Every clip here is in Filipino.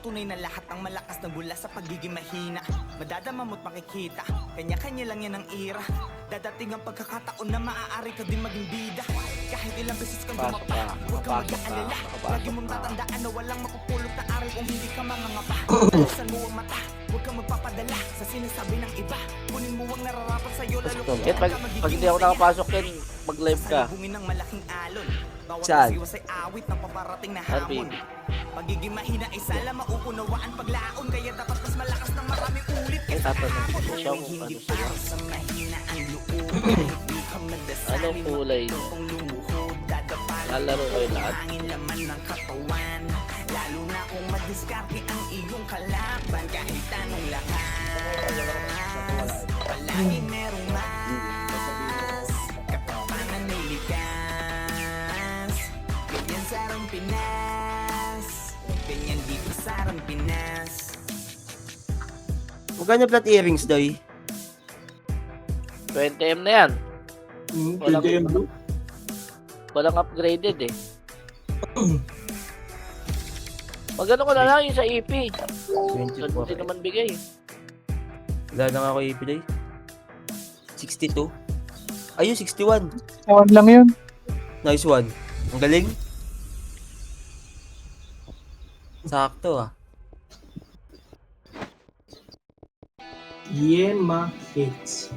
Patunay na lahat ng malakas na bula sa pagiging mahina. Madadama mo't makikita, kanya-kanya lang yan ang ira. Dadating ang pagkakataon na maaari ka din maging bida. Kahit ilang beses kang dumapa, huwag kang mag-aalala. Lagi mong tatandaan na walang mapupulot na aral kung hindi ka mangangapa. Alisan mo ang mata, huwag kang magpapadala sa sinasabi ng iba. Kunin mo ang nararapat sa'yo, lalo kung Pag hindi ako nakapasok yan, mag-live ka. salubungin ng malaking alon. Bawat Saan? siwas ay awit ng paparating na hamon. Pagiging mahina ay sala mauunawaan paglaon. Kaya dapat mas malakas ng maraming ulit kaysa kahapon. siya kung Hindi ano sila. para sa mahina ang loob. Hindi ka magdasali, Anong kulay? magtutong lumuhod. Dadapalan Lalaro kayo lahat. hangin laman ng katawan. Lalo na kung madiskarte ang iyong kalaban. Kahit anong lakas, palagi merong mas. Katapangan ay likas. Ganyan sarang Pinas, ganyan dito sarang Pinas. Magkano flat earrings, Doy? 20M na yan. Walang- 20M blue. Walang upgraded eh. Magano ko na lang yung sa EP. So, 24. hindi naman bigay. Wala na nga ako AP, Doy. 62. Ayun, 61. Ewan lang yun. Nice one. Ang galing. Sakto ah. Yema hits.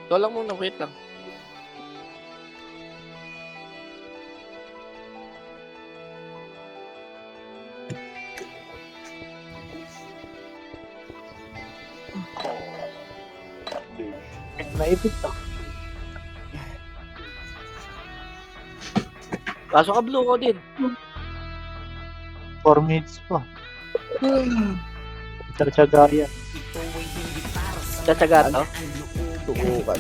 Ito lang muna, wait lang. Naipit to. Kaso ka blue ko din. 4 minutes pa. Tsatsaga yan. Tsatsaga to? Tubukan.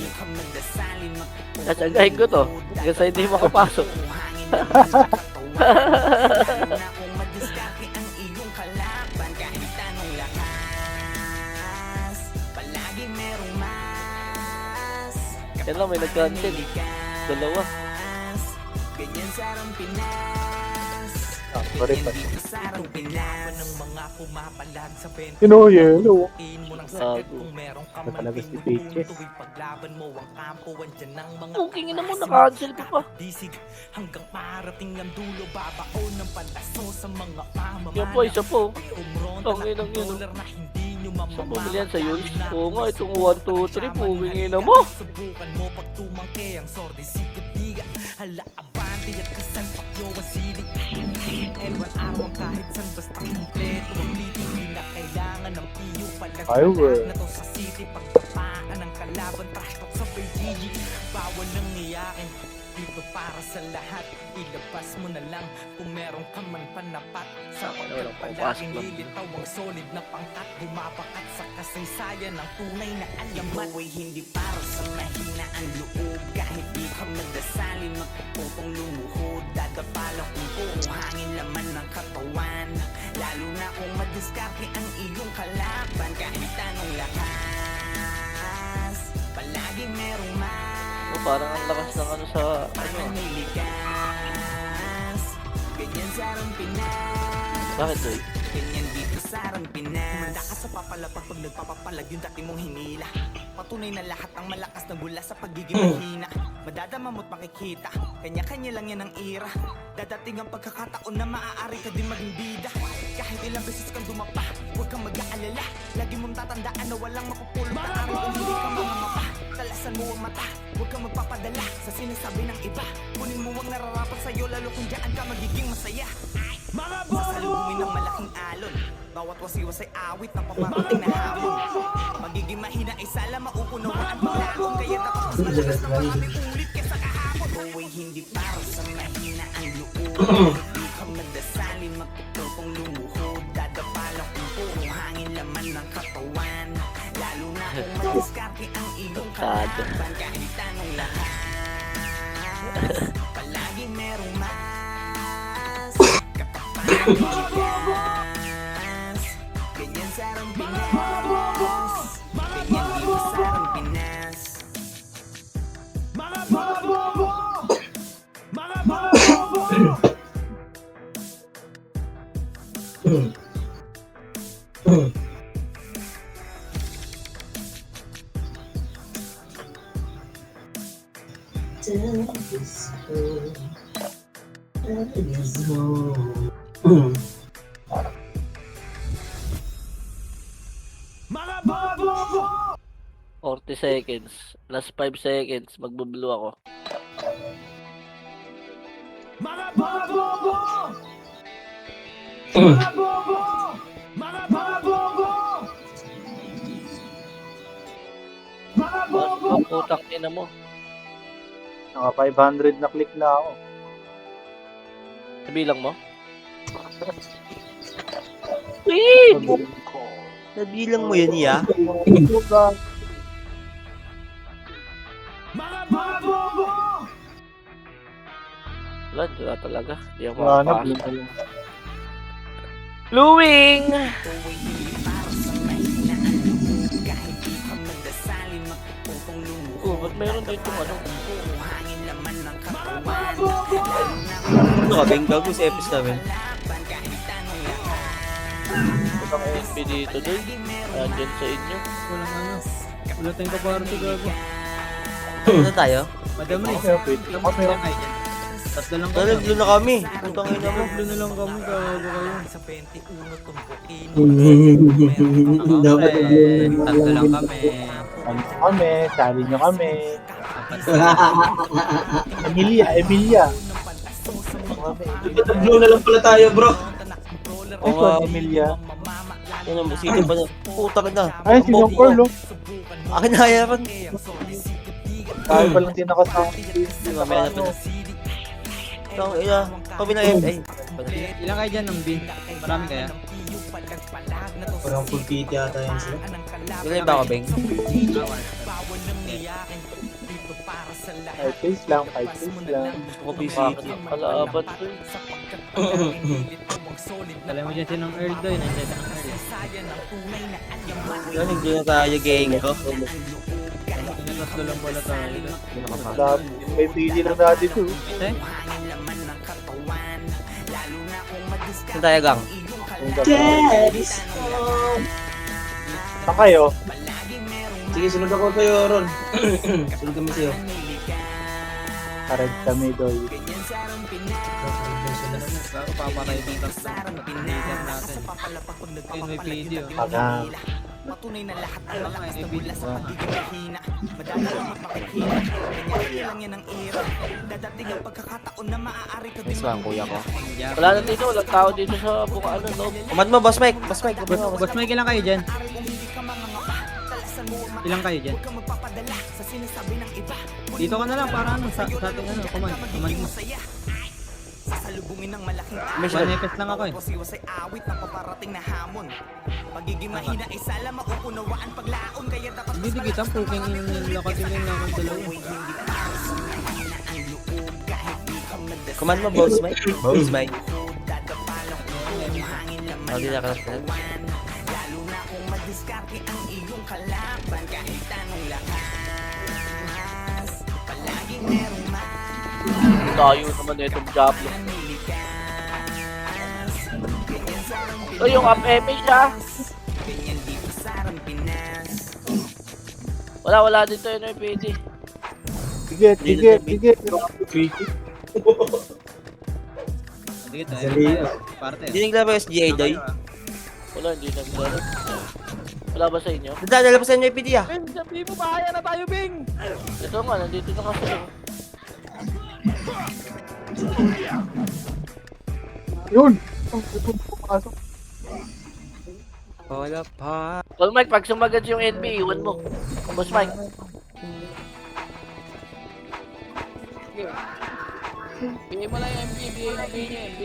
Tsatsagahin ko to. Kasi hindi makapasok. Yan lang, may nag-cancel. Dalawa. Ganyan sarang Pinas. Sorry pa. Sarang Pinas ng mga pumapalag sa benta. Yellow. Mo ng sagad Gago. kung meron ka Ito man talaga si pinupulong Peaches. tuwing paglaban mo ang kampo andyan ng mga Pukingin na mo, naka-cancel ka pa. disig hanggang parating ang dulo babaon ng palaso sa mga pamamana. Yan po, isa po. Umronda Tangin na lang yun, dollar na hindi nyo Saan bumili yan sa yun? mamamahal. Oo nga, itong 1, 2, 3, pumingin na mo. Subukan mo pag tumangke ang sordi si kaibigan. Hala abante at kasan pakyo ang silig. Ewan araw kahit san basta kompleto ang liti. Hindi na kailangan ng piyo palag. Ay, well. Na to sa city pagtapaan ng kalaban. Trashtalk sa Beijing. Bawal nang iyakin. Dito para sa lahat. Ilabas mo na lang kung meron ka man panapat. Sa pagkapalaging lilitaw ang solid na pangkat. Bumabakat sa kasaysayan ng tunay na alamat. Buhay hindi para sa mahina ang loob. Kahit di ka magdasali magpuputong lumuhod. Dadapala kung puro hangin laman ng katawan. Lalo na kung madiskarte ang iyong kalaban. Kahit anong lakas, palaging merong mas. Oh, parang ang lakas ng ano sa... Ano? Maniligas. Ganyan sarang Pinas. Bakit, Doy? Ganyan dito sarang Pinas. Manda ka sa papalapag pag nagpapapalag yung dati mong hinila. Patunay na lahat ang malakas na bula sa pagiging mahina. Madadama mo't makikita, kanya-kanya lang yan ang ira. Dadating ang pagkakataon na maaari ka din maging bida. Kahit ilang beses kang dumapa, huwag kang mag-aalala. Lagi mong tatandaan na walang mapupulot na araw kung hindi ka mangangapa. Talasan mo ang mata, huwag kang magpapadala sa sinasabi ng iba. Kunin mo ang nararapat sa'yo, lalo kung diyan ka magiging masaya. Sasalubungin ng malaking alon. Bawat wasiwas ay awit ng paparating na hamon. Magiging mahina ay sala mauunawaan paglaon. Kaya dapat mas malakas na maraming ulit kaysa kahapon. Buhay hindi para sa mahina ang loob. Hindi ka magdasali magtutupong lumuhod. Dadapala kung puro hangin laman ng katawan. Lalo na kung madiskarte ang iyong kalaban. Kahit anong lahat, palaging merong mas. Katapangan ganyan sarang Pinas. Ganyan dito sarang Pinas. Mga 40 seconds. Last 5 seconds. Magbo-blue ako. Mga bobo! Mga bobo! Mga bobo! Mga bobo! Ang putang ina mo. Naka 500 na click na ako. Sabilang mo? Wait! Nabilang mo yun, iya? Mga bobo! Wala talaga. Di ako Wala na, makapasok. blue na lang. Bluing! Oh, ba't meron dito ano? Ano ka, Beng? Gago sa episode namin. NP dito doy. Andyan sa inyo. Walang ano. Wala tayong kaparty gago. Ano tayo? Madam Riz. Wait, ako Tatlo lang kayo dyan. Tatlo lang kayo. Nalaglo na kami. Putang ina mo. Tatlo na lang kami. Gago kayo. Dapat Tatlo lang kami. kami, sali nyo kami. Emilia. Blue na lang pala tayo, bro. Ay, Oo nga. Emilia. Ano, sino ba na? Putang ina. Ay, si Long Pearl, oh. Akin na hayaran. Tayo palang tinakasama. Mamaya na pala. Tang ina. Kami na yun. Ay. Ilan kayo dyan ng bin? Marami kaya? Parang full pit yata yan sila. Ilan ba ako, Beng? 5 days lang, 5 days lang. Ako busy. Kalaban to eh. Alam mo dyan siya ng Earl doy. Nandiyan siya ng Earl. Yan, hindi na tayo, gang ko. Tatlo lang pala tayo. Lahat, may pili lang natin to. Eh? Saan tayo, gang? Saan kayo? Sige, sunod ako sa'yo, Ron. Sunod kami sa'yo. Kared kami, doy. Gago papatay itong tatlo. Leader natin. Ayun may video. Pagang. Patunay na lahat ang malakas na bula sa pagiging mahina. Madadala makikita. Kanya lang yan ang era. Dadating ang pagkakataon na maaari ka din Miss Bang, kuya ko. Wala na dito. Walang tao dito sa buka ano, no? Umad mo, Boss Mike. Boss Mike. Umad mo, Boss Mike, ilan kayo dyan? Ilan kayo dyan? Dito ka na lang para ano, sa ating ano, command mo. Sasalubungin ng malaking One FPS lang ako eh. Pasiwas ay awit na paparating na hamon. Pagiging mahina ay sala mauunawaan paglaon. Kaya dapat Hindi dikitan, puking inilakad din yung lakad dalawa. Command mo, Boss Mike. Boss Mike. Hindi na ka na. lalo na kung madiskarte ang iyong kalaban. Kahit anong lakas, palaging merong Tayo naman na itong Diablo. So yung up-eme siya. ganyan dito sa Pinas. Wala dito yung NPD. Tigit. Dikit tayo. Parte. Hindi naglaro yung SGA, Doy. Wala, hindi naglaro. Wala ba sa inyo? Dadala pa sa inyo yung PD, ah. Bing, sabi mo bahaya na tayo, Bing! Ito nga, nandito na kasi. Yun! Ang pumasok. Wala pa. Well, Mike, pag sumagad yung NB, iwan mo. Boss Mike. Bigay mo lang yung NB, bigay niya NB.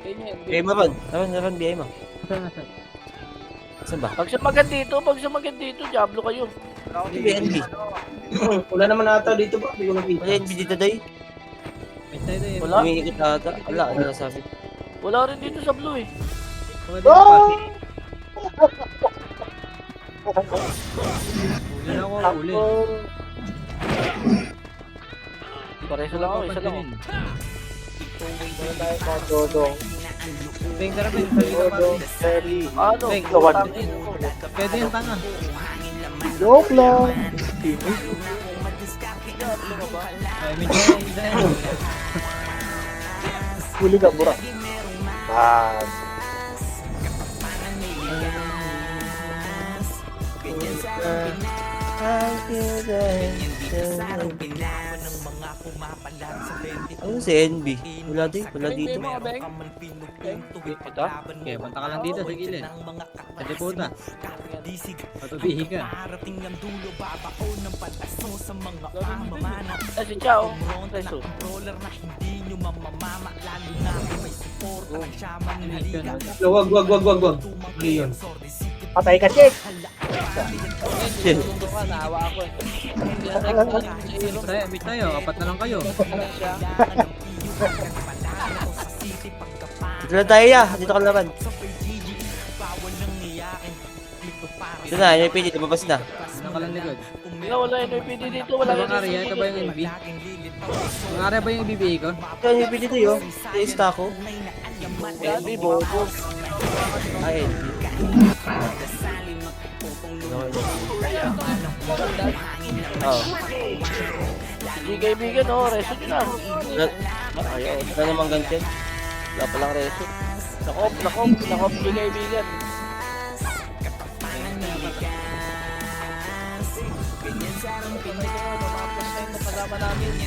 Bigay niya NB. BI mo, Ron. Ron, BI mo. Saan ba? Pag sumagad dito, Diablo kayo. Hindi, NB. Wala naman ata dito, bro. Hindi ko nakita. Wala NB dito, Doy. May tayo doy. Wala? Umiikot na ata. Wala, ano na sabi. Wala rin dito sa blue eh. Pwede na pati. Hindi na ako uli. Pareso lang ako, isa lang ako. Wala tayo sa Dodong. Beng, tara Beng. Sabi ka Dodong, pare. Terry. Ano? Beng, Tangin ko. Pwede yung tanga. Joke lang. Ay, medyo isa yan. Huli ka, bura. Bas. Ano si NB? Wala din, wala dito. Ito? Okay, punta ka lang dito sa gilid. Kasi puta. Patubihi ka. Ah, si Chao. Reso. Wag. Hindi yun. Patay ka, Check. Sundo ka, naawa ako eh. Tayo, meet tayo. Apat na lang kayo. Dito lang tayo ya, dito ka laban. Ito na, NPD, lumabas na. Ano ka lang likod? Wala, wala NPD dito. Wala Wala bang area? Ito ba yung NB? Ang area ba yung ibibigay ko? Ito, NPD dito yun. Ito yung stock ko. NB, bobo. Ah, NB. Oo. Hindi kaibigan, oh. Reso nyo na. Ayaw. Wala namang ganyan. Wala palang reso. Nakop. Hindi kaibigan.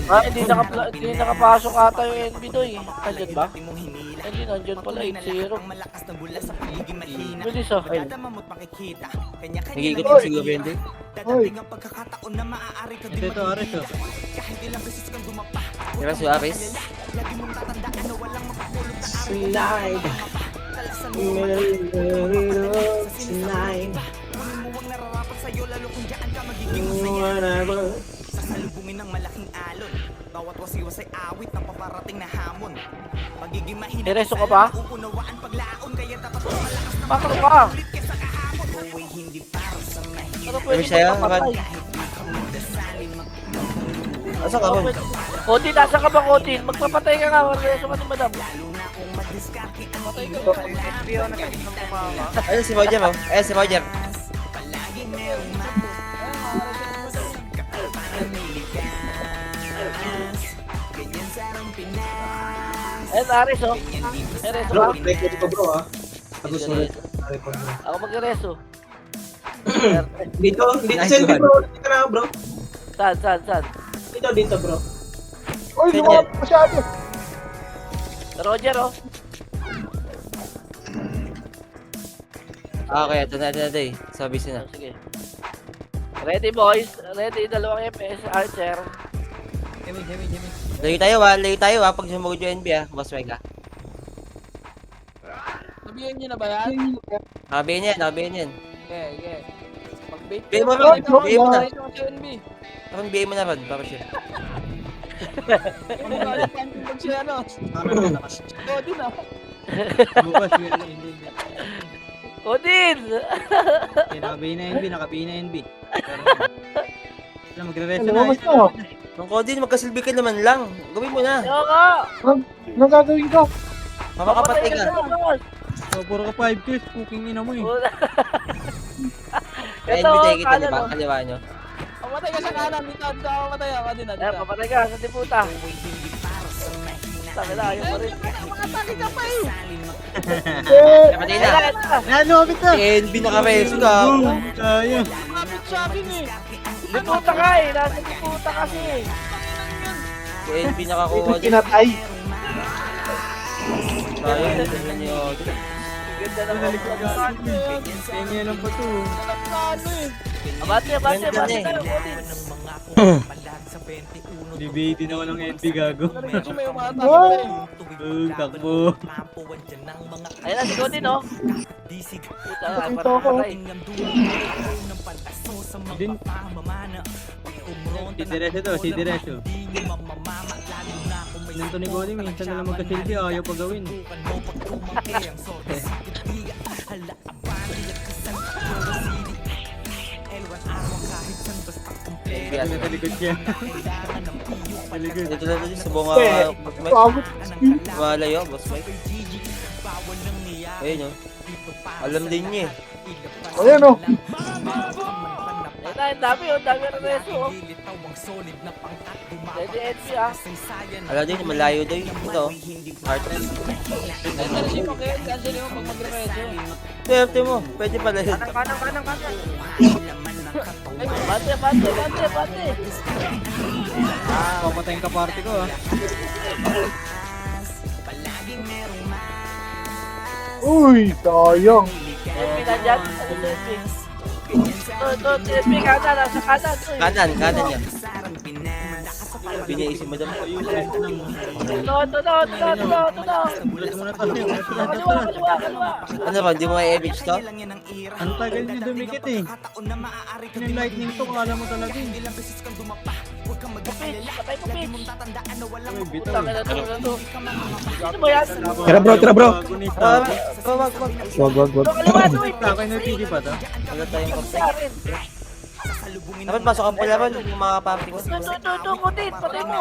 Ah, hindi nakapasok ata yung NB doy. Andyan ba? Hindi, nandyan pala 8-0. Bilis ah. Nag-iikot ko siguro yun din. Hoy. Ito, Ares oh. Diba si Aris? Slide. Whatever. Sasalubungin ng malaking alon. Bawat wasiwas ay awit ng paparating na hamon. Pagiging mahina Reso ka ba? uunawaan paglaon kaya dapat malakas na Bakit ka? ulit ka sa kahapon. Buhay hindi para sa mahina. Ano pwede Sabi sa'yo, magpapatay? Asa ka, Ron? Kotin, nasa ka ba Kotin? Magpapatay ka nga. Reso ka ni madam. Patay ka. Ayun si Roger, oh. Ayun si Roger. Ayun, Ares oh. Reso Bro, ka? record ko bro ah. Tapos ulit. Record mo. Ako mag-reso. Dito Nice send one. bro. Dito na bro. Saan? Dito bro. Uy, lumabas masyado. Roger oh. Ah, okay, ito na eh. Sabi na. Oh, sige. Ready boys? Ready, dalawang FPS, Archer. Hemi. Layo tayo ha, pag sumugod yung NB ha, Boss Wega. Sabihin nyo na ba yan? Nakabihin yan. Okay. Pag-bait Bigay mo Ron, Ron, bigay mo na. sa NB. Ron, bigay mo na Ron, para sure. Ano ba? Pag siya ano? Odin ah. Bukas, hindi. Odin! Nakabihin na NB, nakabihin na NB. Alam, magre-reso na. Lumabas na. Nung Kodin, magkasilbi ka naman lang. Gawin mo na. Ayaw ka! Anong gagawin ko? Mamakapatay ka. boss! Oh, puro ka 5 kills, puking ina mo eh. NB tayo kita, di ba? Kaliwa nyo. Pamatay ka sa kanan, dito ako mamatay ako din. Pamatay ka sa diputa. Sabi na, ayaw mo rin. Makatake ka pa eh! Kapatay na. Lumabit na! Si NB nakareso ka. Tayo. Kapit sa akin eh! Diputa ka eh! Nasa diputa kasi eh! Si NB nakakuha Ito din. pinatay. Tayo, ito na niyo. Ganda ng kapit. Pengen lang pa to. Abate Ganda na eh. tayo, Odin. Debate na ako ng NB gago. Medyo may umatake Wow. pa eh. Takbo. Ayun na si Godin oh. Puta nga, Ito parang ako. patay. Din. Si Diretso. Nandito ni Goli, minsan na lang magkasilbi, ayaw pa gawin. NB Sa likod niya. Dito lang dito sa bunga, boss Mike. Pagod. Malayo, boss Mike. Ayun, oh. Alam din niya eh. Ayan o. Ayun na, ang dami na reso. Pwede NB ah. Alam din, malayo daw yun. Ito, heart. Cancel mo kayo. Cancel mo pag magre-reso. Swerte mo, pwede pala yun. Kanan. Bate. Papatayin ka party ko ah. Uy, sayang. NB na dyan. Ano sa NB? Ito, NB kanan, nasa kanan. Kanan yan. Biniisip mo daw. Ito na. Kaliwa. Ano ba, hindi mo i-edit to? Ang tagal niyo dumikit eh. Yung lightning to, kala mo talaga eh. Patay ko, Pitch. Uy, bitaw. Tangin na to. Sino ba yan? Tara bro. Wag. Ito, kaliwa, Duy. Takay na TV pa to. Wala tayong kapsa. Sa akin. Dapat masok ang pala ron, yung mga party ko. Ito, kutit. Patay mo.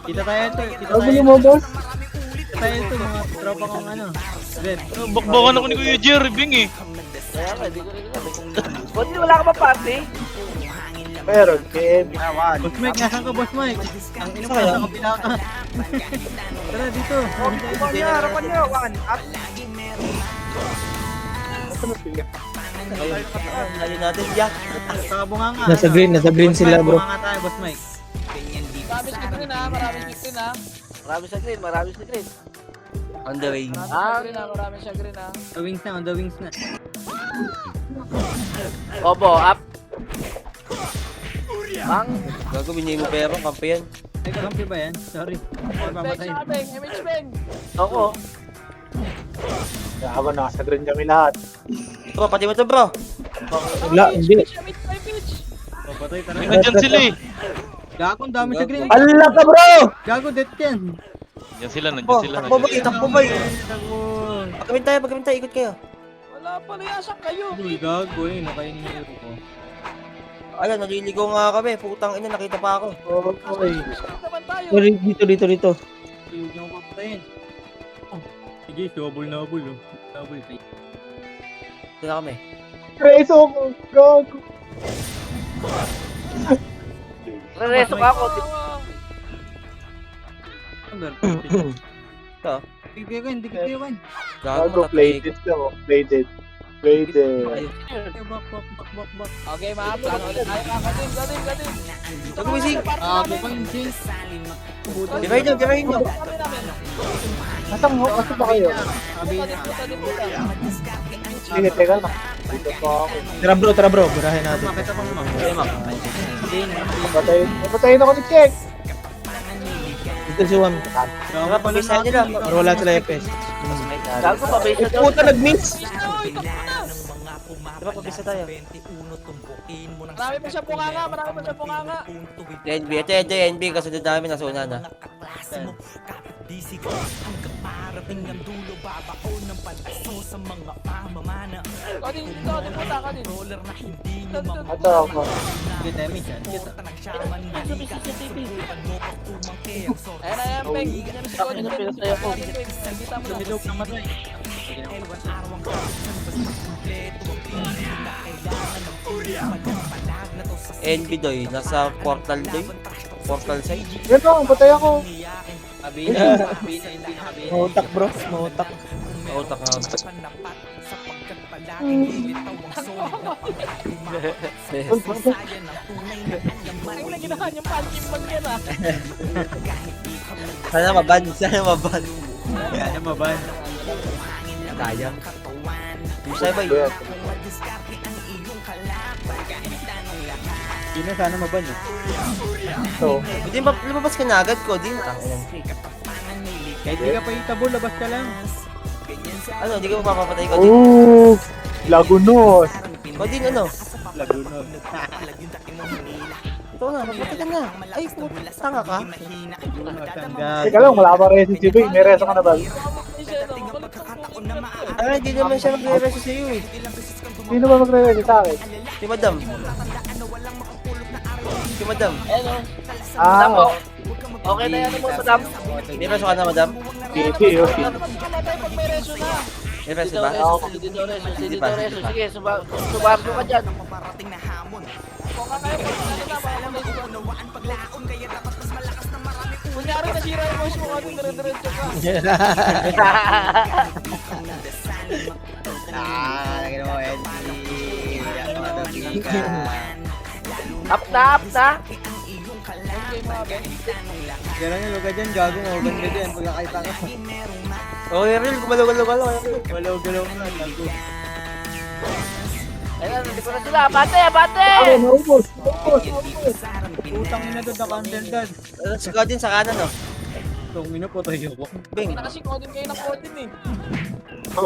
Kita tayo ito. Bago mo, boss. Kita tayo ito, mga tropa kong ano. Red. Bakbakan ako ni Kuya Jerry Bing eh. Kaya ka, di ko rin alam. Buti wala ka ba party? Meron, KM. Boss Mike, nasan ka Boss Mike? Ang ino pa, nasa kapila ka. Tara dito. Harapan niyo. One up. Ayun, lalo natin, yak. Sa bunganga. Nasa green sila, bro. Bunganga tayo Boss Mike. Marami sa green. On the way. The wings na, on the wings na. Bobo, up. Bang. Gago, binigay mo pero, kampi yan. Ay, kampi ba yan? Sorry. Ay, mamatay. Ako. Kaya nasa green kami lahat. Bro, pati mo to bro. Wala, hindi. Papatay, tara. May nandyan sila eh. Gago, ang dami sa green. Allah ka bro! Gago, death yan. Nandyan sila, Oh, nandyan sila. takbo ba? Gago. Pagkamin tayo, ikot kayo. Wala pala yasak kayo. Uy, gago eh. Nakainin yung hero ko. Alam, naliligo nga kami. Putang ina, nakita pa ako. Okay. Naman tayo. Dito. Huwag niyo ko papatayin. Oh, sige, double na double. Double. Ito na kami. Preso ko. Gago. Rereso ka ako. Number. Ito. Hindi kayo kan. Gago, plated ka. Plated. Plated. Back. Okay, ma. Plano ulit tayo. Galing. Nag-wising. Ah, ako yung jinx. Girahin nyo. Nasaan ba kayo? Sabi na. Sige, teka lang. Dito pa ako. Tara bro, burahin natin. Makita pang mga. Okay, Mac. Patayin ako ni Check. Dito si Juan. Tara, pag-isa nila. Para wala sila FPS. Gago pa base na daw. Puta, nag-miss! Tara, pag-isa tayo. Marami pa siya bunganga. NB, ito NB, kasunod namin, nasa una na. Ito ako. Sige, damage yan. Ayan, Peng. Ano pinasaya ko? Tumilog ng matay. NB doy, nasa portal doy. Portal side. Yan o, patay ako. Abina. Mautak bro, mautak. Utak nga. Ang naginahan yung punching bag yan ah. Sana maban. Kaya maban. Kaya. Yung sa'yo ba Yan. Sino sana maban eh. So, Hindi ba, lumabas ka na agad ko, din. Tanginan. Kahit di ka pa itabo, labas ka lang. Ano, hindi ka mapapatay ko din. ooh, Lagunos. Ko din ano? Lagunog. Ito na, magpatay ka na. Ay, tanga ka. Teka lang, wala pa rin si Chiboy. May reso ka na ba? Ay, hindi naman siya magre-reso sa iyo eh. Sino ba magre-reso sa akin? Si Madam. Si Madam. Ayun o. Madam o. Okay na yan mo, madam. May peso ka na, Madam? Pipi, oh. Kamatay pag may reso na. May peso ba? Sige, subahan mo ka dyan. Mapaparating na hamon. Kung ka kayo, pag ano na, baka may Unawaan paglaon, kaya dapat mas malakas na marami. kunyari nasira yung voice mo, ano dire-diretso ka. Lagyan mo, NB. Ano, Up na. Gano'n yung lugar dyan, gagong organ ka dyan. Pagkakita ka. Okay, Errol. Gumalaw-galaw. Galaw-galaw mo na, tago. Ayun, nandito na sila. Bate! Utang ina doon, naka-under dad. Si Godin sa kanan, no? Itong ina po tayo. Bing. Kasi kodin kayo ng kodin eh.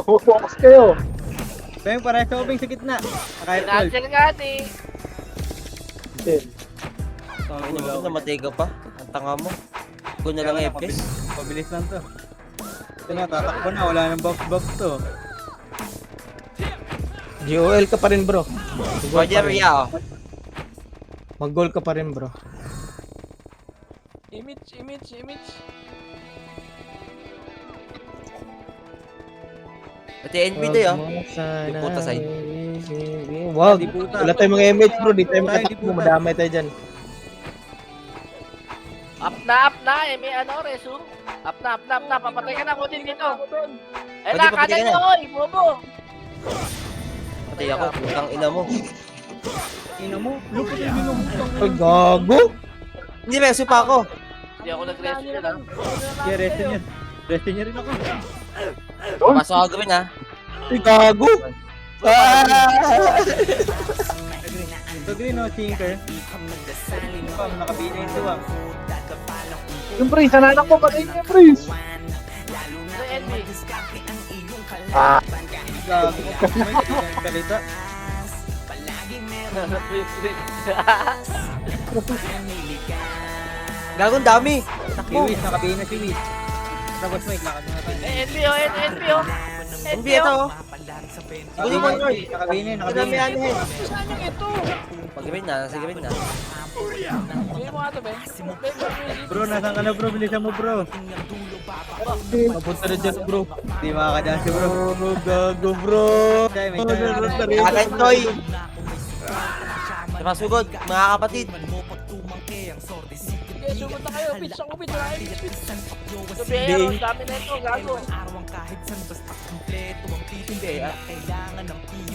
Focus kayo. Beng, pareho sa ubing sa gitna. Nakahit call. Cancel nga eh. Ano mo, namatay ka pa? Ang tanga mo. Kung na lang FPS. Pabilis lang to. Ito na, tatakbo na. Wala nang box to. GOL ka pa rin, bro. Roger, yeah, oh. Mag-goal ka pa rin, bro. Image. Ito yung NB tayo, oh. Sana Yung puta side. Wag. Di puta. Wala tayong mga image, bro. Di tayo Di makatakbo. puta. Madamay tayo dyan. Up na. May ano, reso. Up na. Papatay ka na kodin dito. Ayun na, Papatay ka kanan na. nyo, oy. Bobo. Patay ako, putang ina mo. Ina mo, lupot yung binubutang. Ay, gago. Hindi, meso pa ako. Hindi ako nag-reso yun ah. Kaya restin niya. Restin niya rin ako. Pasok ako gawin, ha? Ay, gago. Ito green, no, sinker. Pam, nakabina yung tuwa. Yung pre, sananak mo pati yung pre. Sa NB. Gago. May kalita. Gagong dami. Si Wiz, nakabina si Wiz. Tapos may lakad na tayo. NB oh. NB, ito, oh. Guli mo, Roy. Nakabina, Ito dami nakabina. yan, eh. Saan yung ito? Pag-gawin na, nasa gawin na. Bigay mo nga ito, be. Bro, nasan ka na bro? Bilisan mo bro. Papunta na dyan, bro. Di makakadaan si bro. Bro, gago, bro. Dahil may tayo. Akin, Toy. Masugod, mga kapatid. Sige, sumot na kayo. Pitch ako, pitch. Wala kayo, pitch. Ito, Bero. Dami na ito, gago. Hindi, ah.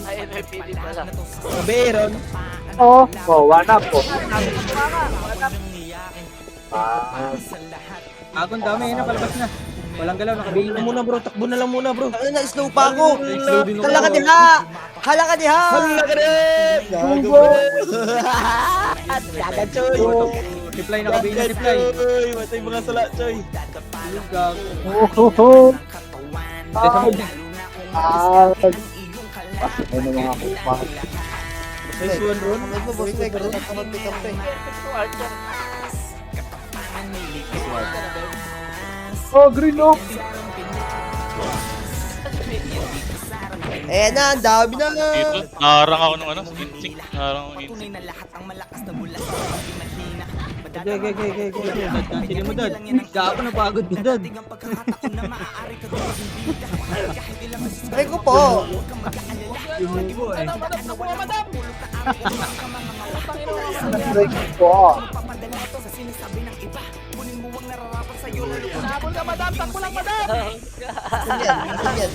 Ay, MFPD pala. Kaberon. Oh, one up po. Agong dami, yun na, palabas na. Walang galaw, nakabina. Muna, bro. Takbo na lang muna, bro. Ano na, slow pa ako. Slow din ako. Hala ka diha! Hala ka diha! Gago, bro. Gagachoy. Supply, nakabina, supply. Choy, matay mga sala, choy. Yung gago. Ano mga kupa. Nice one, bro. Oh, green no. Ayan na, ang dami na. Dito, naharang ako ng ano, instinct. Naharang ako ng Patunay instinct. na lahat ng malakas na bulas sa pagiging mahina. Dad, cancel mo dad. Gago, napagod ka dad. Ang pagkakataon na maaari ka maging bida. Kahit ilang Ay ko po. Break po. papadala ito sa sinasabi ng iba. Kunin mo ang nararapat sa'yo. Lalo ka Habol ka, madam. Takbo lang, madam. Saan yan? Saan yan?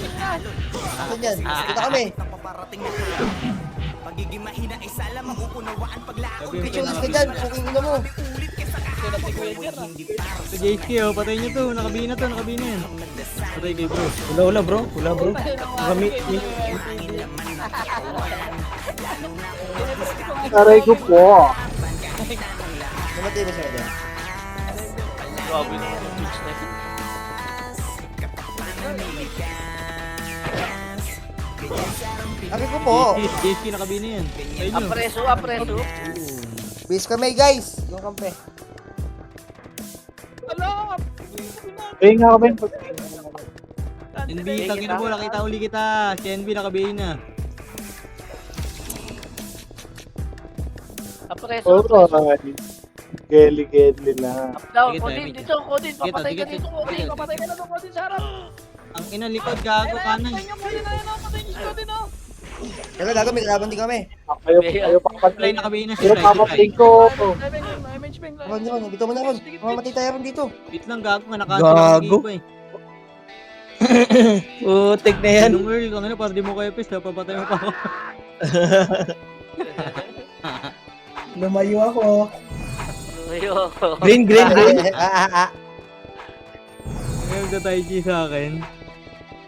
Saan yan? Kita kami. ng paparating na hamon. Pagiging mahina ay sala makukunawaan paglaon. Picture ka dyan, puking ina mo. Ulit ka sa kahapon. Hindi para Sa JSK, oh, patay nyo to. Nakabina yan. Patay kay bro. Hula, bro. Hula, bro. Kami. Aray ko po. Namatay ba sila dyan? Grabe na yung twitch na. Sabi ko po. JSK, nakabina yan. Sa inyo. Apreso. Base kami guys. Yung kampe. Kaya nga kami. NB, tangin mo, nakita uli kita. Si NB, nakabina. Apreso, Oo, apreso. ay. Geli-geli lang. Up down, Sige, Kodin, David. dito, Kodin, papatay ka Sige, dito, Kodin, sige. papatay ka na doon, Kodin, sa harap. Ang ina likod, gago kanan. Ayun, Kodin, ayun, patay niyo si Kodin, oh. Teka, gago, may kalaban din kami. Kayo pa Play kapatid. nakabihin na si Pero Fly. papatid ko. Ron, Ron, dito mo na, Ron. Mamatay tayo ron dito. Wait lang, gago nga nakaso lang Gago. eh. Putik na yan. Anong Earl, kung ano, para di mo kayo pis, napapatay mo pa ako. Lumayo ako. Ayun. Green, green, green. Ngayon ka tayo G sa akin.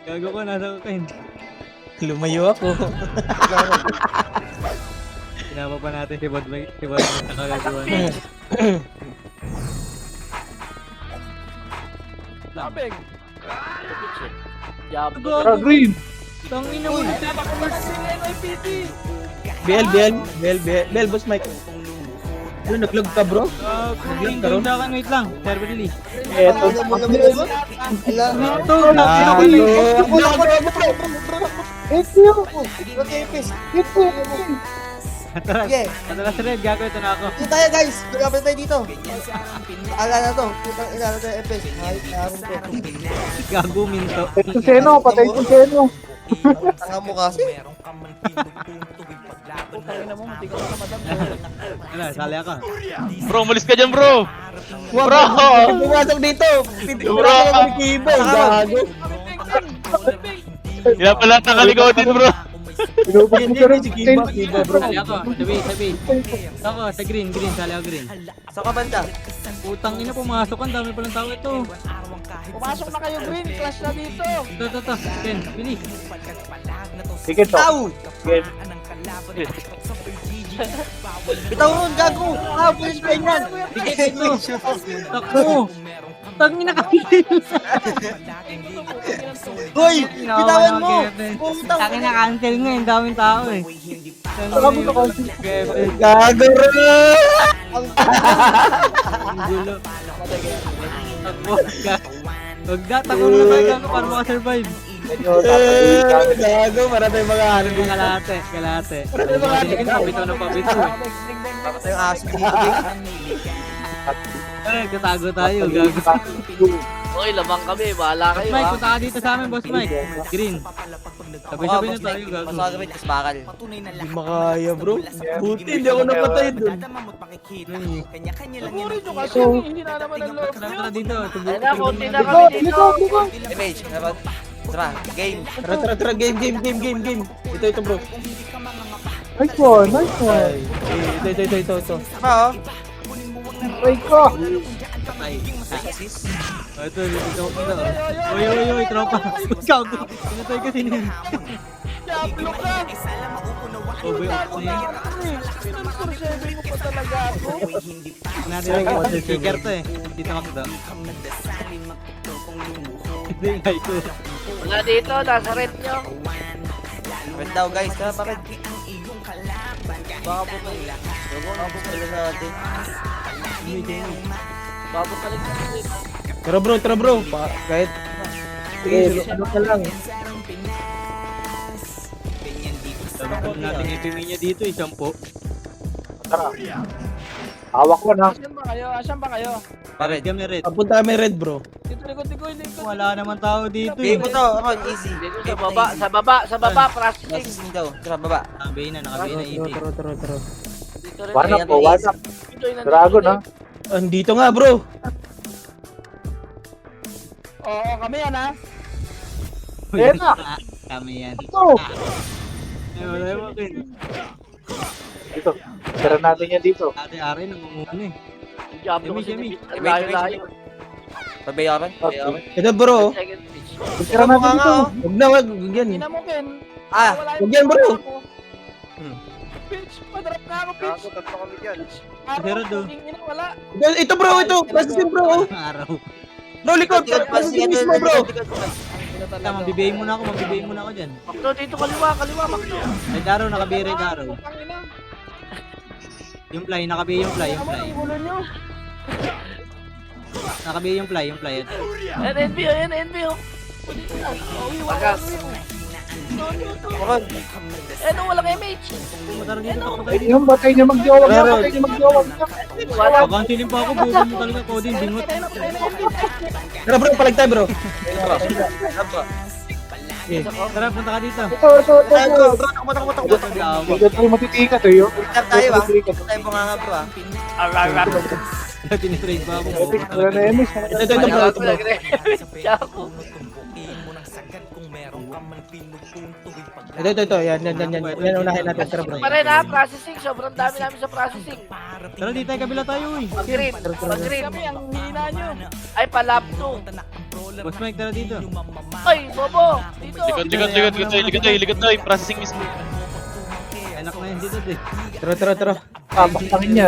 Gago ko, nasa kakin. Lumayo ako. Sinama pa natin si Bodmay sa kagagawa na. Labing. Jab. Tara, green. Tangina mo, Bel, boss Mike. Ano, naglag ka bro? Naglang karoon sa akin, wait lang. Server release. Eto. Ala. Ito, Okay, pis. Atras, Sige. atras red, gago, ito na ako. Dito tayo, guys. Magkapit tayo dito. Ala na to. Putang ina na tayo, FS. Harap ko. Gago, minto. Ito seno, patay ko seno. Tanga mo kasi. Putangin na mo, hindi ka na madam. Ano, sali ako. Bro, umalis ka dyan, bro! Bro! Pumasok dito. Bro! Kibay, gago. Pinapalat ang kalikotin, bro! Pinupag ko rin si Kiba. Sali ako, sabi. Ako, sa green, sali ako green. Sa kabanda. Putang ina, pumasok ka, ang dami palang tao ito. Pumasok na kayo, Green. Clash na dito. Ito, Ken, bilis. Sige to. Sige. Bitaw ron, gago. Pulis pa yan. Takbo! Tangina ka. Hoy, bitawan mo. Putang Tangina cancel nga, ang daming tao eh. Gago bro. Ang gulo. Takbo. Huwag na, takbo na tayo gago para makasurvive. Gago, para tayo mga ano. Yung kalate. Pabito na pabito eh. Papatay yung aso dito. Ay, katago tayo, gago. Hoy, lamang kami. Bahala kayo, Mike, ha. punta ka dito sa amin, Boss Mike. Green. Sabay-sabay na tayo, gago. Masakabit, kas bakal. Hindi makaya bro. Buti, hindi ako napatay dun. Kanya-kanya lang Siguro yan nyo kasi hindi na naman ang loob Tara, nyo. tara dito. Ayun na, konti na kami dito. Image, dapat. Tara, game. Tara, game. Ito bro. Nice one, nice one. Ito. Tama, oh. Try ko. Patay. Ito. Uy, tropa. Gago. Pinatay kasi niya. Diablo ka. Oh, boy, Pinag-survey mo pa talaga ako. natin ang sticker to eh. Dito ako daw. Hindi, ito. Wala dito, nasa red nyo. Red daw, guys. Tara, bakit? Baka bumalik. Baka bumalik natin. Baka bumalik na red. Tara bro. Kahit. Sige, ano ka lang. Dapat natin ipimi niya dito, isang po. Tara. Hawak ko na. Asan ba kayo? Red game na red. Papunta kami red bro. Dito, likod. Wala naman tao dito eh. Game mo to. Ako, easy. Dito, sa baba, practicing. Processing daw. Tara, baba. Nakabay na easy. Tara. Dito rin. One up po, one up. Dito, yun, Dragon ha. Andito nga bro. Oo, kami yan, ha? Ayan na. Kami yan. Ito. Ay, wala yung akin. Dito. Tara natin yan dito. Ate-are nangunguna eh. Diablo Yumi, kasi Yumi. layo-layo. Pabayaran. Ito bro. Second pitch. Tara natin Mukha nga, dito. oh. Huwag na, wag yan. Ina mo, Ken. Ah, Wala huwag yan, bro. Pitch, padrap na ako, pitch. Zero do. Ina, wala. Ito bro, ito. Processing bro. Araw. Bro, likod. Tikot, Processing tikot, mismo bro. Tama, mabibiyahin muna ako dyan. Makto, dito, kaliwa, Makto. Red arrow, nakabiya red arrow. Putangina. Yung fly, nakabiya yung fly. Ano ang gulo nyo? Nakabiya yung fly. Ayan, NBO. Wagas. Bakit? Eh, no, walang MH. Tara dito, patay Ay, dito. yung batay niya mag-jowag na, batay niya mag-jowag na. Wala. Kakansilin pa ako, buwan mo talaga ko din, bingot. Tara bro, palag tayo bro. Tara, punta ka dito. Ito. Ayun, bro. Takbo. Hindi tayo matitikat eh, yun. Tap tayo ah. Tayo bunganga bro ah. Tinitrade pa ako. Epic, wala na MS. Ito bro, ito bro. Siya ako. Ito. Yan. Yan unahin natin. Tara bro. Pa rin ha, processing. Sobrang dami namin sa processing. Tara dito, kabila tayo eh. Pag-green. Pag-green. Ang hina nyo. Ay, palap to. Boss Mike, tara dito. Ay, Bobo. Dito. Likod tayo. Processing mismo. Anak na yun dito eh. Tara. Pabakangin niya.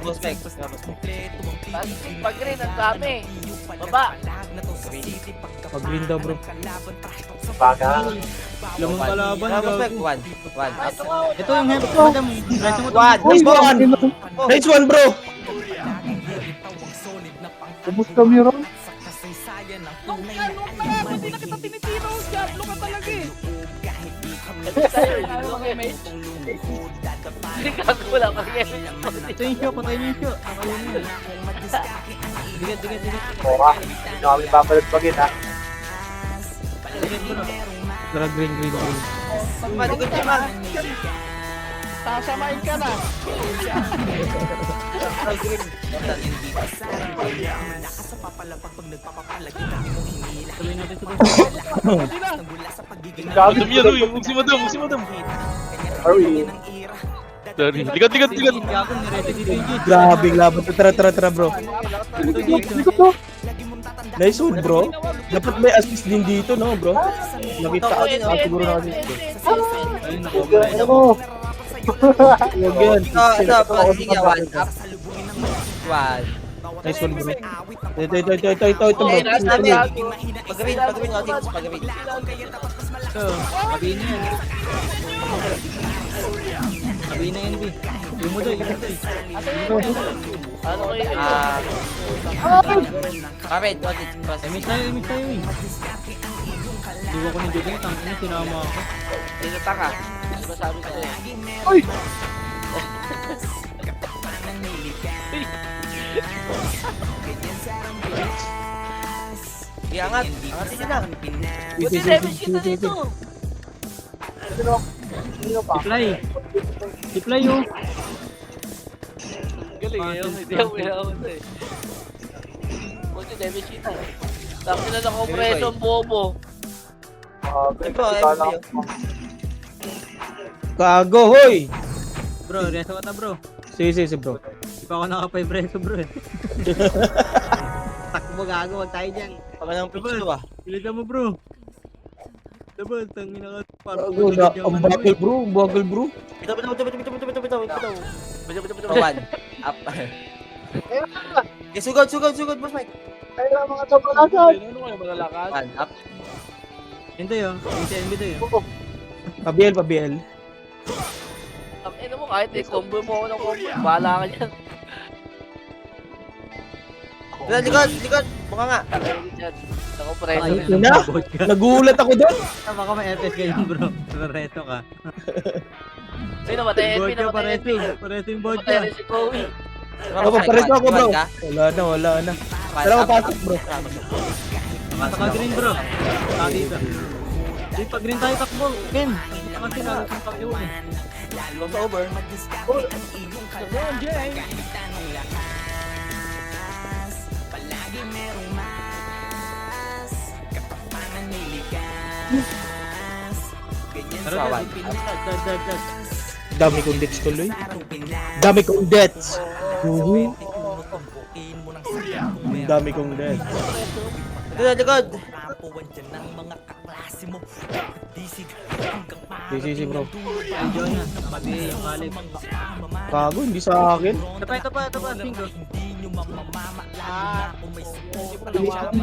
Boss Mike. Processing, pag-green. Ang dami. Baba. Pag-green daw bro. Baga. Lamang kalaban. Boss Mike. gago. One. Ito nga. Ito yung hemp, madam. Reso mo to. One. Nice one bro. Ubus kami ron. Hindi na kita tinitiro. Diablo ka talaga eh. Hindi ka wala pag Ito yung show, patay niyo yung show. Ayun yun. Digat. Bora. Hindi na kami papalag-bagin ha. Tara green. Malikod ka man. Sasamain ka na. Tuloy natin ito. Madam yan, uy. Huwag si madam. Sorry. Sorry. Likod. Gago, nireset dito yung Jade. Grabe laban. Tara bro. Ito Jade. Hindi ko. Nice one bro. Dapat may assist din dito no bro. Nakita ka siguro na assist. Ayun, Ano? Huwag yan. Ito. Processing niya. One. Up. One. Nice one bro. Ito bro. Okay, nasa namin. Pag-green. Notice. Pag-green. So, sabihin niyo yan. Sabihin na yan, B. Yung mo doy. Ano kayo? Kapit. Notice. Emis tayo eh. Diwa ko ni Jade, tangin na sinama ako. Dito taka. Ano ba sabi ko sa'yo? Ay! Iangat. Angatin nyo na. Buti damage kita dito. Deploy yun. Galing yun. Hindi ako inaawat eh. Buti damage kita. Tapos na nakompreso ang bobo. Ito. Kago hoy. Bro, reso ka na bro. Sige bro. Di pa ako naka-5 reso bro eh. Takbo gago, wag tayo dyan. Pag anong pitch to ah. Pilitan mo bro. Diba, tangin na ka. Kago na. Ang bagal bro. Bitaw. Betul. One. Up. Sugod, Boss Mike. Kaya mga tabalasan. Ano kayo malalakas? One. Up. Ito yun. Yung si NB to yun. Pabiel. Ang ina mo kahit i-combo mo ako ng combo. Bahala ka dyan. Likod. Buka nga. Nakompreso. Ayun na. Nagulat ako doon. Tama ka ma-FS kayo bro. Reso ka. Sino namatay? Board ka, Namatay pareso yung board Namatay ka. rin si Chloe. Papares ako bro. Wala na. Tara papasok bro. Naka-green bro. Saka dito. Di pa green tayo takbo. Ken. Kasi nakasampak yun eh. Close over. Tara, Dami kong debts tuloy. Dami kong debts. Dami kong debts. Likod. Sisi bro. Enjoy na. Pati yung kalip. Kago, hindi sa akin. Ito pa. Bingo.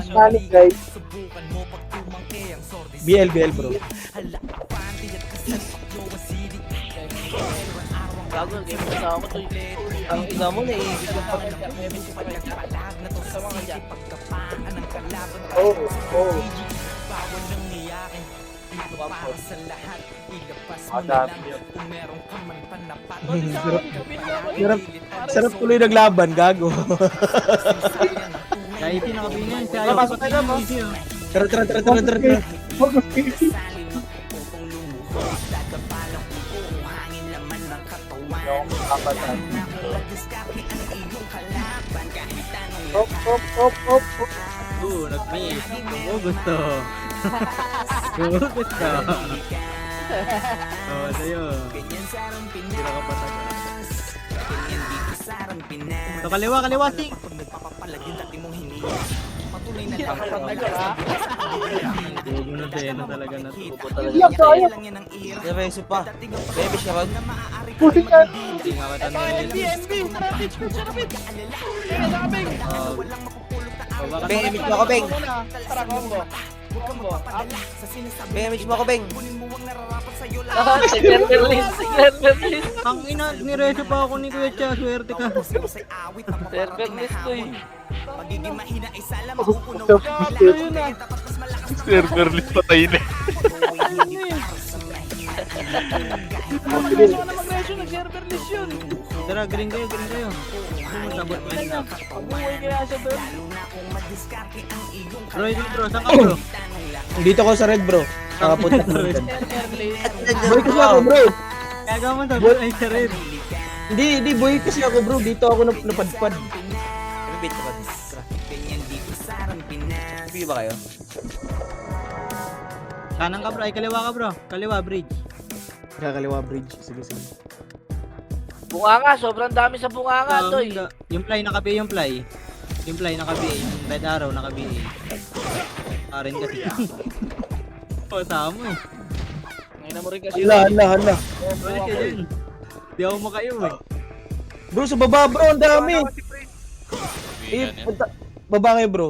Panic guys. BL bro. Gago, hindi mo sa ako to. Ang ina mo na ibig yung pag... Oh. iyakin. Dito para sa lahat, ilabas mo Ah, na dami lang yun. kung meron ka man panapat. Sarap tuloy naglaban, gago. Kaya iti nakabingin. Si Ayo. Papasok tayo, boss. Easy, oh. Tara. Nag-miss. Gusto. Gusto. Sa'yo. Hindi na ka patagal. Sa kaliwa, sing. Huwag na din, na talaga na to. Diretso pa. Baby siya ron. Hindi nga katanong Beng, image mo ako, Beng. Tara, combo. Combo. Beng, image mo ako, Beng. Si Berberlis. Ang ina, nireso pa ako ni Kuya Cha, swerte ka. Berberlis to eh. Magiging mahina ay sala makukunaw. Server list patay na. Tara, green kayo. Sabot mo yun. Bro, saan ka bro? Dito ko sa red, bro. Nakapunta ko red. Boy kasi ako, bro. Kaya gawin mo sabot ay sa red. Hindi, boy kasi ako, bro. Dito ako napadpad. Bibit ka ba? Sige ba kayo? Kanan ka bro, ay kaliwa ka bro. Kaliwa, bridge. Kakaliwa bridge. Sige. Bunganga, sobrang dami sa bunganga to eh. Yung fly, naka-BA yung fly. Yung fly, naka-BA. Yung red arrow, naka-BA. Rin kasi. Sama mo eh. Ngayon mo rin kasi. Hala. Balik ka dyan. Di ako makayo eh. Bro, sa baba, bro. Ang dami. Yan, yan. Baba kayo, bro.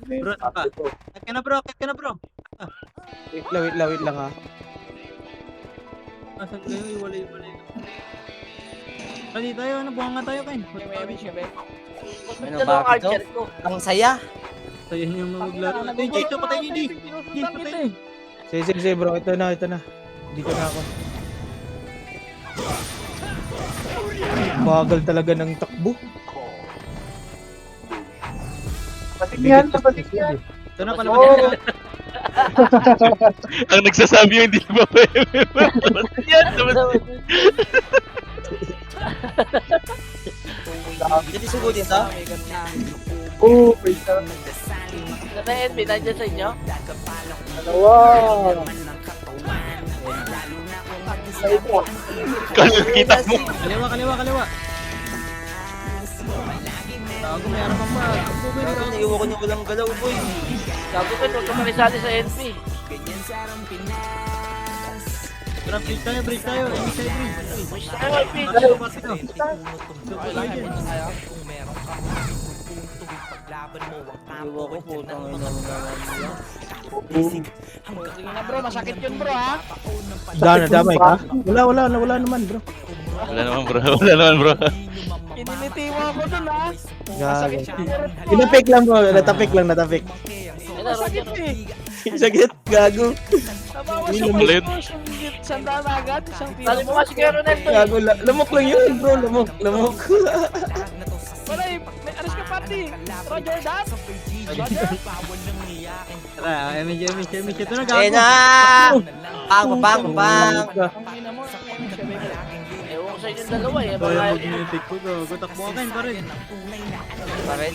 Bro, ka. Kat ka na bro. Wait lang, ha. Asan kayo? Iwalay. Kali tayo, buhanga tayo kain. Ano ba ito? Ang saya. Tayo niyo maglaro. Ay, Jito, patay ni Jay. Patay. Sige, bro. Ito na. Dito na ako. Bagal talaga ng takbo. Patikyan. Ito na, palapit na. Ang nagsasabi yung hindi ba pa yan. Hindi sugutin to? Oo, wait lang. Na NB, nandiyan sa inyo? Dalawa. Kala kita mo. Kaliwa. Tago, may arapang ba? Naiwan ko niyo walang galaw, boy. Sabi ko, huwag ka marisali sa NB. Tara, bridge tayo. Bridge tayo, bridge. Push tayo, Pitch. Iwan ko, putang ina mo naman. Sige na bro, masakit yun bro ha. Damay ka? Wala naman, bro. Wala naman bro. Iniliti mo ako dun ha. Gago. Inapik lang, bro. Natapik. Ayun na, Roger. Sakit, gago. Nabawas Hindi yung mo pala yun. push yung sandaan agad. Isang pila. Tali mo nga si Kuya Ronel to eh. Gago, lamok lang yun, bro. Lamok. Wala eh, may aris ka pati. Roger that. Tara, MJ. Ito na, Eh gago. na! Bang! Ewan ko sa inyong dalawa eh. Kaya Mga mag-music ko, gago. Takbo ka kain pa rin. Paret?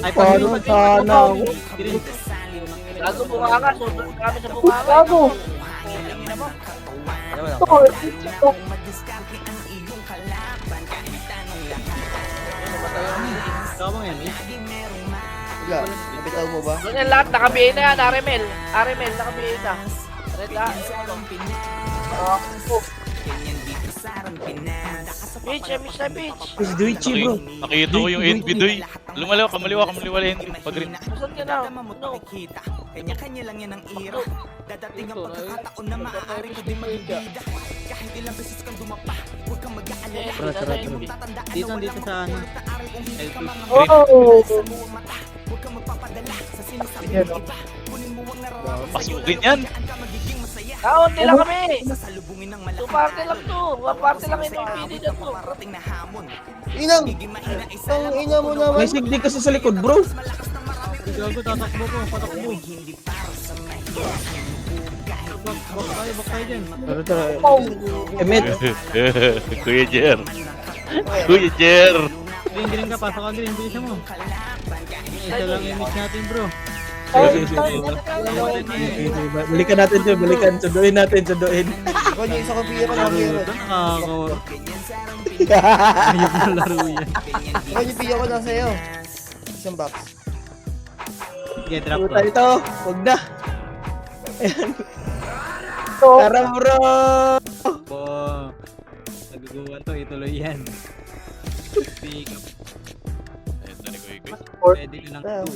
Ay, Paano sana ako? Green. gago bunganga. Sobrang kami sa bunganga. Ano mo lang? Tama yan, eh. Wala, napitaw mo ba? Ronel lahat, naka-BA na yan. RML, naka-BA na. Red lahat. Pitch, Pitch. Is Duichi, bro. Nakita ko yung NB doy. Lumalaw, kamaliwa NB. Pag-green. Saan ka na? No. Kanya-kanya lang yan ang ira. Dadating ang pagkakataon na maaari ko din magbida. Kahit ilang beses kang dumapa, huwag kang mag-aalala. Tatandaan Dito na sa ano. sa buong mata. Huwag kang magpapadala sa sinasabi ng iba. Kunin mo ang nararamdaman. Pasukin yan. Kaunti lang kami. Sasalubungin ng malaking 2 party lang to. 1 party lang ito. Pili na to. parating na hamon. Inang! Pagiging mahina ay Ang ina mo naman. May sigdi kasi sa likod, bro. Gago, tatakbo ko, patakbo. hindi para sa mahina. Bak tayo dyan. Tara, tara. Emet. Kuya Jer. Kuya Jer. Green ka, pasok ka green, bilisan mo. Isa lang yung miss natin bro. Balikan natin to, balikan. Sunduin natin, sunduin. Ikaw yung isa kong pila pa lang yun. Nakakawa. Ayok na laro yan. Ikaw yung pila ko lang sa'yo. Isang box. Sige, drop Puta to. ito, huwag na. Ayan. Tara, bro. Po. Naguguwan to, ituloy yan. Pick up. Ayun, tani ko ikot. Pwede ka lang to.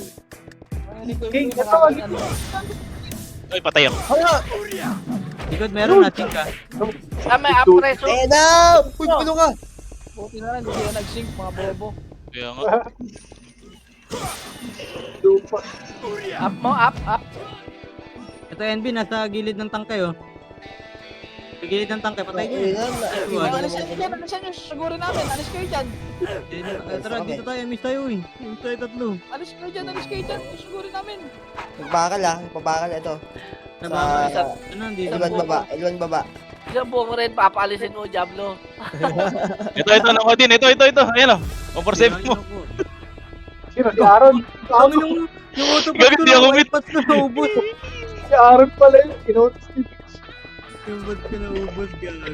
Ay, patay ako. Likod, meron natin ka. May apreso. Eh na! Uy, pulo ka! Buti na lang, hindi sila nag-sync, mga bobo. Kaya nga. Up mo, up. Ito NB, nasa gilid ng tangkay oh. Sa gilid ng tangkay, patay niyo. Alisan nyo, sigurin namin. Alis kayo dyan. Tara, dito tayo, miss tayo eh. Miss tayo tatlo. Alis kayo dyan. Sigurin namin. Nagbakal ah, nagpabakal ito. Nababa, ano, dito. L1 baba. Isang buong red, papaalisin mo, Diablo. Ito, nako din. Ito. Ayan o. 147 mo. Sino si Aaron? Kami yung autobot Gabi, ko di ako na, mit. pass na naubos. Si Aaron pala yun. Kinotis ko. Yung ba't ka naubos, gago.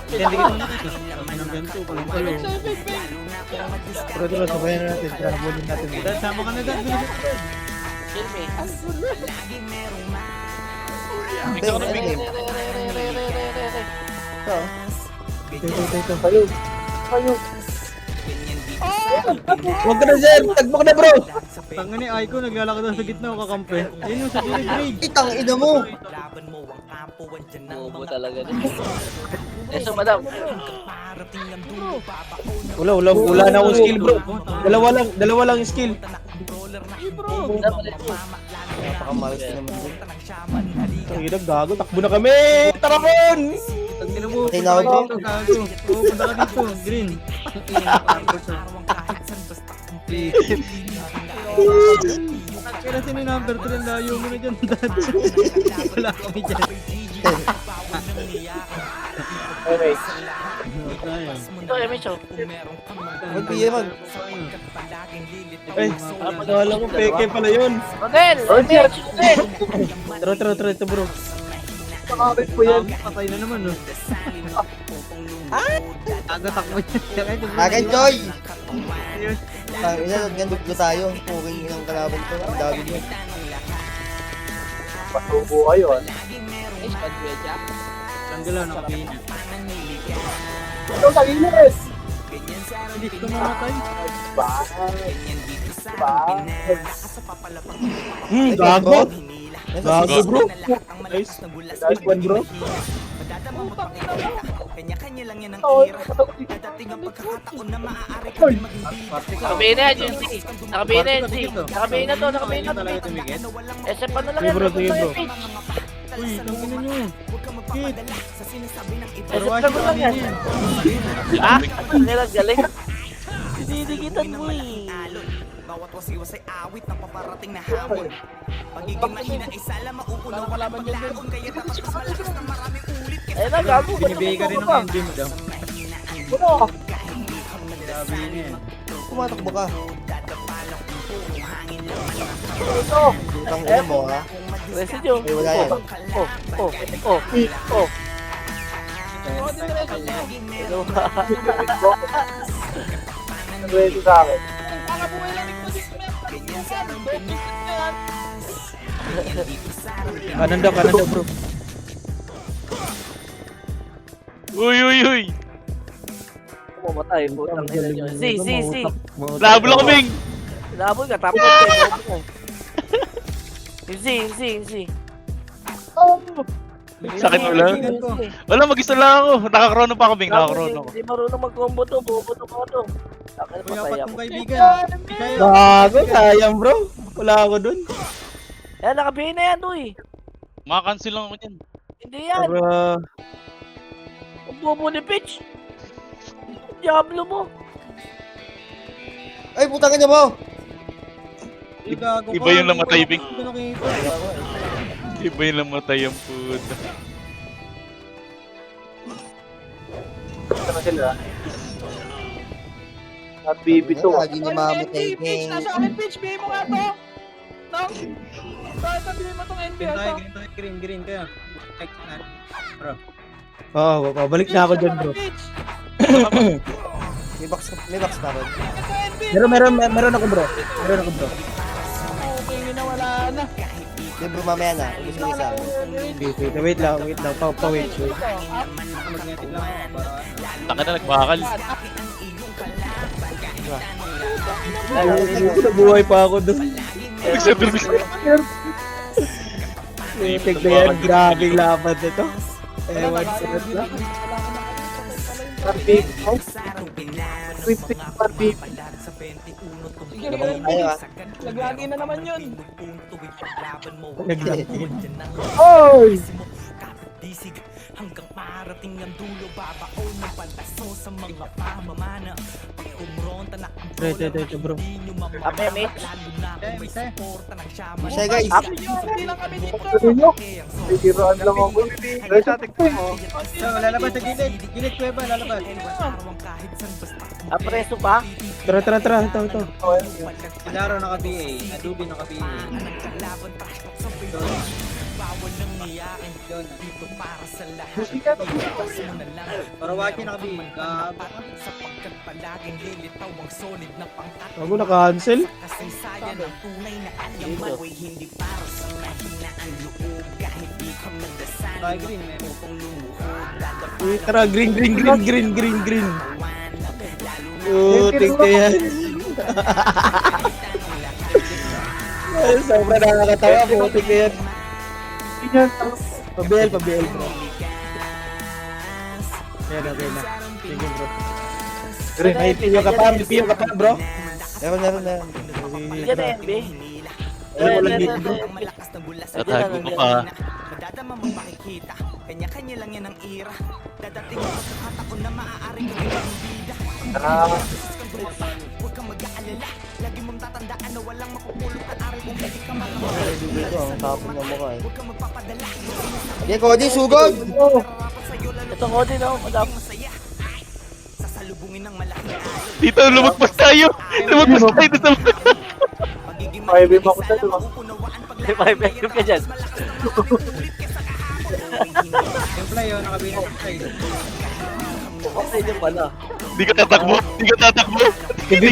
Dikit mo na ito. Ang ganito, palang-palo. Tara, tara, sabayan na natin. Tara, bulin natin. Dad, sama ka na dad. Bilis ka, dad. Kill me. Ikaw na big. Ito. Ito. Huwag ka na, Zen. Tagbak na, bro. Tanga ni Aiko, naglalakad daw sa gitna o kakampi. Ayun yung sa gilid rage. Itang ina mo! Laban mo ang kampo, andyan ang Bobo mga talaga. So, madam. parating ng dulo. Babaon Wala na akong skill, bro. Dalawa lang yung skill. Napakamalas naman din. Ang ina, gago. Takbo na kami. Tara, kon. Pag tinubo, Patay punta na ka ako. dito, gago. Oo, punta ka dito, green. Kaya sino yung number 3 ang layo mo na dyan, dad. Wala kami dyan. Okay. Ito, Emicho. Mag-pila mag. Ay, nakala ko peke pala yun. Rodel! Emicho! Tara, ito, bro. Patay na naman, no? Agatak mo yan. Akin, Joy! Ang ina, nanduglo tayo. Puking ng kalaban ko. Ang dami mo. Patubo kayo, ah. Tanggala, nakabina. Ito, talinis! Hindi ko mamatay. Gago. Nasa Gago, bro. Nice. Nice one, bro. Madadama mo pakikita. Kanya-kanya lang yan ang ira. Dadating ang pagkakataon na maaari ka din maging bida. Nakabina yan, G. Nakabina yan, G. Nakabina to, nakabina to. Talaga tumigit. SF pa na lang Sige, yan. bro, sige, bro. Uy, tangin na nyo. Kid. Sa sinasabi ng iba. SF pa na lang yan. Ah? Ang galing. Dinidikitan mo eh. Bawat wasiwas ay awit ng paparating na hamon. Pagiging mahina ay sala mauunaw walang paglaon. Kaya dapat mas malakas na maraming ulit. Ayun na, gago. Binibigay ka rin ng NG mo daw. Sabi niya yan. Tumatakbo ka. Utang ina mo ha. Residyo. Ay, wala yan. Oh. Ready sa akin. Kanan daw, bro. Uy. Pumatay, putang ina nyo. Si. Lablo ko, Bing. Labol ka, tapos kayo. Yung si. Sakit mo lang? Wala, mag-isa lang ako. Nakakrono pa ako, Bing. Nakakrono ako. Hindi marunong mag-combo to, bobo to mga to. Akin Kuya, patay apat ako. mong kaibigan. Kayo. Bago, sayang bro. Wala ako dun. Eh, nakabihin na yan, uy. Makacancel lang ako dyan. Hindi yan. Para... Ang bobo ni Pitch. Diablo mo. Ay, putangin niya mo! Uy, gago ka. Iba yung namatay, Bing. Hindi ko nakita. Iba yung namatay ang puta. Ito na sila. At bibito. Lagi niya mamatay. Nasa akin, Pitch. Bigay mo nga to. Nang. Bakit nabili mo tong NB? Green tayo, green tayo, green kaya. Bro. Oo, balik na ako dyan bro. May box pa ron. Meron ako bro. Meron ako bro. Okay, nawala na. Hindi bro, mamaya na. Ubus mo isa. Wait lang. Pa-wait. Magnetic lang ako para... Taka na, nagbakal. Nabuhay pa ako dun. Nagsaservice. Tignan na yan, grabing laban nito. Ewan ko na lang. Ayaw ah. Naglagi na naman yun. Naglagin. Hanggang parating ang dulo, babaon ng palaso sa mga pamamana. Pag kumronta na ang Ito bro. di nyo Ape, mamamana. mate. Lalo na kung may suporta ng shaman. Masaya guys. Hindi lang kami dito. Bibiraan lang ako. Guys, atik ko mo. So, lalabas sa gilid. Gilid kuweba, lalabas. Apreso pa? Tara. Ito. Si Laro naka-BA. Adobe naka-BA. Bawal ng niyakin Yun. dito para sa lahat. Musikat. Para Waki naka-BA. Sapagkat palaging lilitaw ang solid na pangkat. Ako na-cancel. Kasaysayan ang tunay na alam mo'y hindi para sa mahina ang loob. Kahit di ka magdasal, Tayo green, meron. upang lumuhod. Tara, green. Tignan yan. Ay, sobrang nakakatawa po. Tignan yan. Pa-BL bro. Yan, okay na. Sige bro. May piyo ka pa bro. Meron. Yan na NB. Wala dito bro. Tatago mo pa. Madadama mong makikita. Kanya-kanya lang yan ang ira. Dadating ang pagkakataon na maaaring maging ang bida. Huwag kang mag-aalala. Lagi mong tatandaan na walang makupulot na aral kung hindi ka makakapagod. Dito, ang tapon ng mukha eh. Huwag kang magpapadala. Okay, Cody, sugod! Ito ko din ako. Madami. Masaya. Sasalubungin ng malaking alon. Dito, lumagpas tayo. Lumagpas tayo dito sa... Magiging Five M ako sa'yo, ah. mapupunawaan pag May 5 ka dyan. Templay yun, naka-BA na-play. Okay din pala. Di ka tatakbo. EB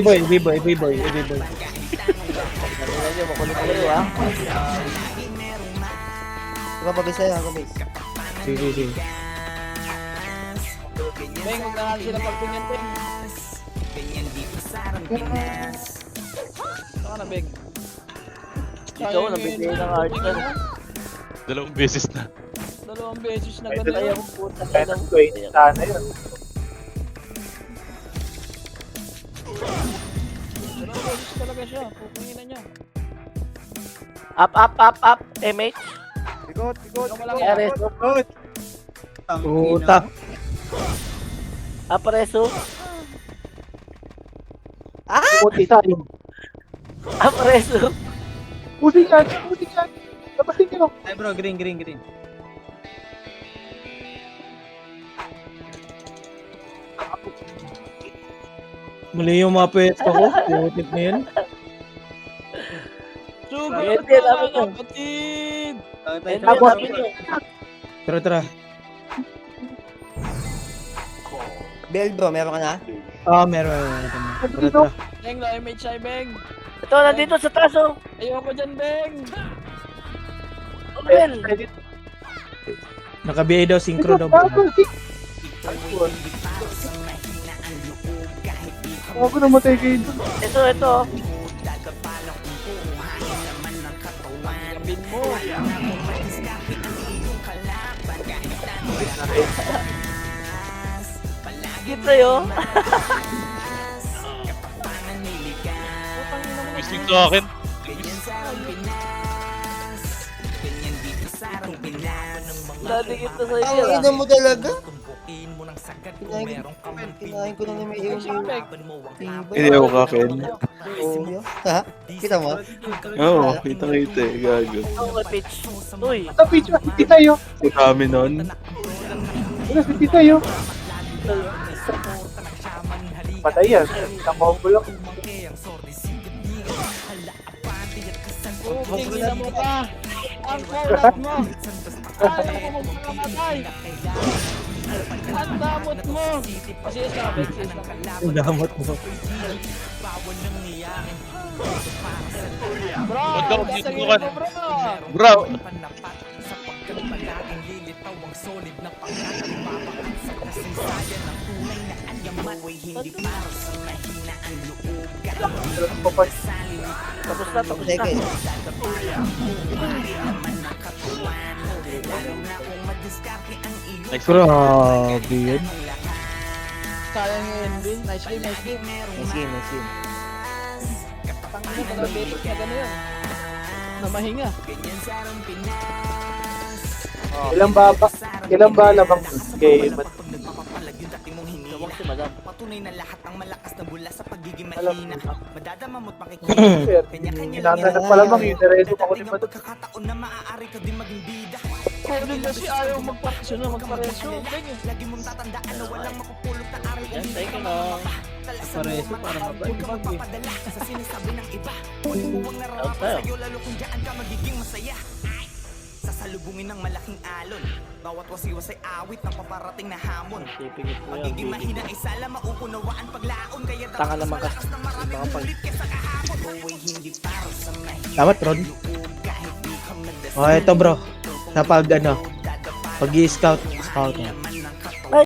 boy. EB boy. Tingnan nyo, makulit kayo ha. Diba pabis sa'yo, pabis. Sige. Beng, huwag na natin sila pagpingan, Beng. Saka na, Beng. Ito, nabigay ng art ka. Dalawang beses na. Dalawang beses na Ito ganun. Ayaw ko puta. Kaya ng 20 sana yun. Dalawang beses talaga siya. Pupingin na niya. Up. MH. Bigot. Ikaw lang Ares. Puta. Apreso. Puti tayo. Apreso. Puti yan. Labasin nyo. Ay bro, green. Mali yung mga pwesto ko. Putik na yun. Sugod Hindi, ka, namin yun. kapatid! Tayo NB, namin yun. Tara. Bell bro, meron ka na? Meron. Tara. Beng, na MHI, Beng. Ito, nandito sa taas oh. Ayoko dyan, Beng. Well, Naka-BA daw, synchro daw. Ako namatay kayo dun. ito. Aralin mo. Kita yun. Missing sa akin. Dati kita sa Ang iyo. ina mo talaga. Tumpukin mo ng sagad kung Kinain meron ka man kinain ko na ni May yung laban mo ang Hindi ako kakin. Oo. Ha? Kita mo? Oo, kita eh. Gago. Ang pitch. Uy. Ang dami nun. Patay yan. Nakombo lang. Tingnan mo ka. Ang kulat mo. Ayaw mo magpakamatay. Ang damot mo. Pasiyas ka, Ben. Ang damot mo. Bro, Huwag ka sa magtutukan. mo, bro. Bro, panapat sapagkat palaging lilitaw ang solid na pagkakalipapakan sa kasaysayan ng tunay na anyaman ay hindi para sa mahina ang loob kahit salin Tapos na, tapos na. Second. naman nakatuwan lalo na kung madiskarte ang iyong next Grabe yan. Sayang yung NB. Nice game, nice game. Nice game, nice game. Tangin na pala, Betis na gano'n yun. Na mahinga. Ilang ba labang kay pag nagpapapalag yung dati mong hinila Tawag si Madam. patunay na lahat ng malakas na bula sa pagiging mahina madadama mo't makikita kanya-kanya lang yan Tinatanong pa lamang yun. Diretso pa ko ni Dadating ang pagkakataon na maaari ka din maging bida Problem kasi ayaw magparesyo na magparesyo. Ganyan. lagi mong tatandaan na walang makupulot na aral Yan, thank you na. Pareso para mabalik-bag eh. papadala sa sinasabi ng iba huwag mo huwag nararapat sa'yo lalo kung dyan ka magiging masaya Ay! Sasalubungin ng malaking alon bawat wasiwas ay awit ng paparating na hamon Pipigit mo yan, Pagiging pipigit. mahina ay sala mauunawaan paglaon kaya Tanga dapat mas naman kasi. malakas na maraming Baka pag- ulit kesa kahapon Uy, hindi para sa mahina Tama, Tron. kahit di ka magdasal Oh, eto bro. Sa pag ano, pag-i-scout, scout mo.